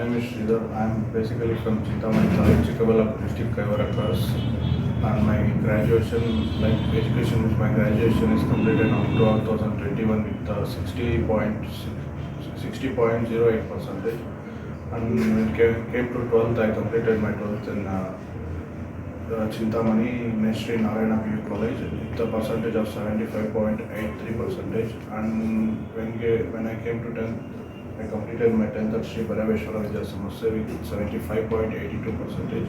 name is SRIDHAR. I am basically from Chikabala district, Kaivarakras, and my graduation, like education, my graduation is completed on 2021 with 60.08 percentage. And when it came to 12th, I completed my 12th in Chintamani Nursery Narayana PU College with a percentage of 75.83 percentage. And when I came to 10th, I completed my 10th at Sri Bharaveshwara Vidyasamastha with 75.82 percentage.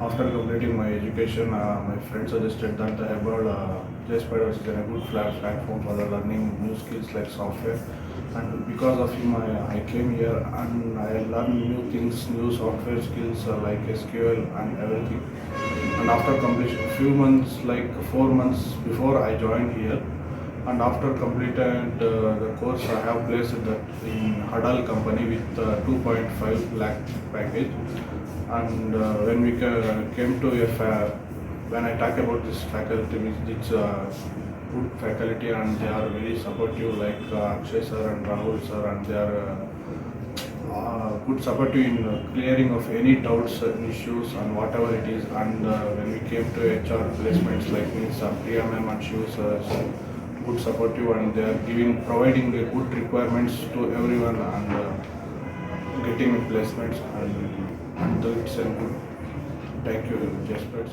After completing my education, my friend suggested that the JSpiders is a good platform for the learning new skills like software. And because of him, I came here and I learned new things, new software skills like SQL and everything. And after completion, few months, like 4 months before I joined here, and after completed the course, I have placed that in Hebbal company with 2.5 lakh package. And when we came to when I talk about this faculty, it's good faculty and they are very supportive, like Akshay sir and Rahul sir, and they are good supportive in clearing of any doubts, issues, and whatever it is. And when we came to HR placements, like means Priya ma'am and Shiv sir, good supportive, and they are providing the good requirements to everyone and getting placements, and it's a good. Thank you, JSpiders.